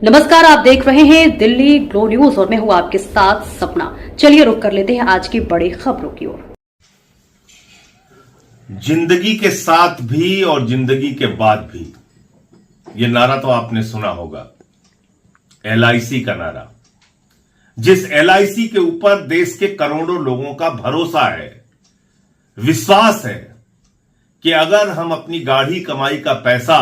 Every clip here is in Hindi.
नमस्कार, आप देख रहे हैं दिल्ली ग्लो न्यूज और मैं हूं आपके साथ सपना। चलिए रुक कर लेते हैं आज की बड़ी खबरों की ओर। जिंदगी के साथ भी और जिंदगी के बाद भी, ये नारा तो आपने सुना होगा, एलआईसी का नारा। जिस एलआईसी के ऊपर देश के करोड़ों लोगों का भरोसा है, विश्वास है कि अगर हम अपनी गाढ़ी कमाई का पैसा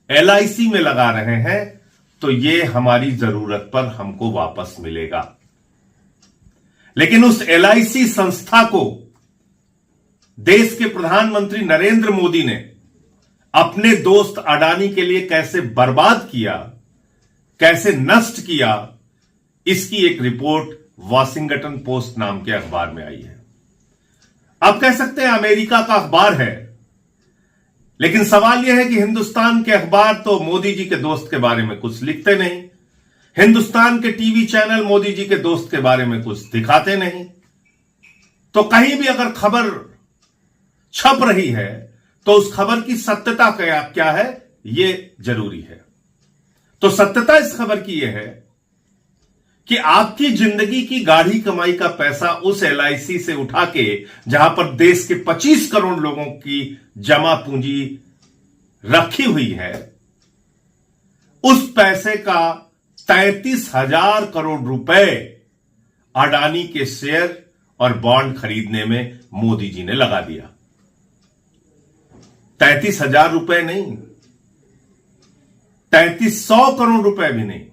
एलआईसी में लगा रहे हैं तो ये हमारी जरूरत पर हमको वापस मिलेगा। लेकिन उस एलआईसी संस्था को देश के प्रधानमंत्री नरेंद्र मोदी ने अपने दोस्त अडानी के लिए कैसे बर्बाद किया, कैसे नष्ट किया, इसकी एक रिपोर्ट वॉशिंगटन पोस्ट नाम के अखबार में आई है। आप कह सकते हैं अमेरिका का अखबार है, लेकिन सवाल यह है कि हिंदुस्तान के अखबार तो मोदी जी के दोस्त के बारे में कुछ लिखते नहीं, हिंदुस्तान के टीवी चैनल मोदी जी के दोस्त के बारे में कुछ दिखाते नहीं। तो कहीं भी अगर खबर छप रही है तो उस खबर की सत्यता क्या है, यह जरूरी है। तो सत्यता इस खबर की यह है कि आपकी जिंदगी की गाढ़ी कमाई का पैसा उस एलआईसी से उठा के, जहां पर देश के 25 करोड़ लोगों की जमा पूंजी रखी हुई है, उस पैसे का 33,000 करोड़ रुपए अडानी के शेयर और बॉन्ड खरीदने में मोदी जी ने लगा दिया। 33,000 रुपए नहीं, 3300 करोड़ रुपए भी नहीं,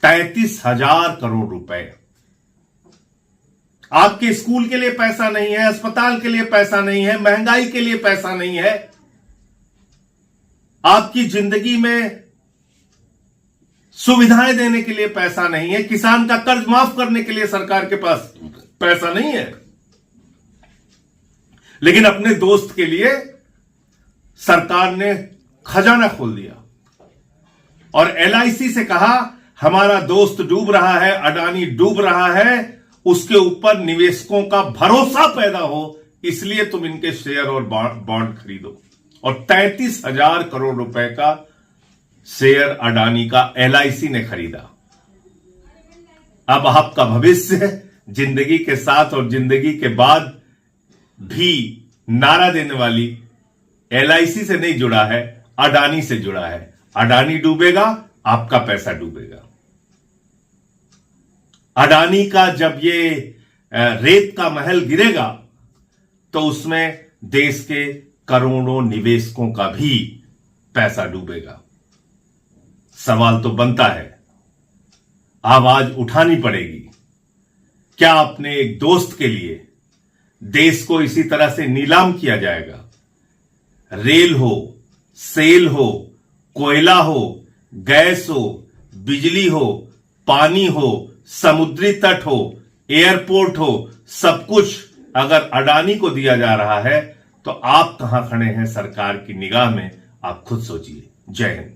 33,000 करोड़ रुपए। आपके स्कूल के लिए पैसा नहीं है, अस्पताल के लिए पैसा नहीं है, महंगाई के लिए पैसा नहीं है, आपकी जिंदगी में सुविधाएं देने के लिए पैसा नहीं है, किसान का कर्ज माफ करने के लिए सरकार के पास पैसा नहीं है, लेकिन अपने दोस्त के लिए सरकार ने खजाना खोल दिया और एलआईसी से कहा हमारा दोस्त डूब रहा है, अडानी डूब रहा है, उसके ऊपर निवेशकों का भरोसा पैदा हो, इसलिए तुम इनके शेयर और बॉन्ड खरीदो। और 33,000 करोड़ रुपए का शेयर अडानी का एलआईसी ने खरीदा। अब आपका भविष्य जिंदगी के साथ और जिंदगी के बाद भी नारा देने वाली एलआईसी से नहीं जुड़ा है, अडानी से जुड़ा है। अडानी डूबेगा, आपका पैसा डूबेगा। अडानी का जब ये रेत का महल गिरेगा तो उसमें देश के करोड़ों निवेशकों का भी पैसा डूबेगा। सवाल तो बनता है, आवाज उठानी पड़ेगी। क्या अपने एक दोस्त के लिए देश को इसी तरह से नीलाम किया जाएगा? रेल हो, सेल हो, कोयला हो, गैस हो, बिजली हो, पानी हो, समुद्री तट हो, एयरपोर्ट हो, सब कुछ अगर अडानी को दिया जा रहा है तो आप कहां खड़े हैं सरकार की निगाह में? आप खुद सोचिए। जय हिंद।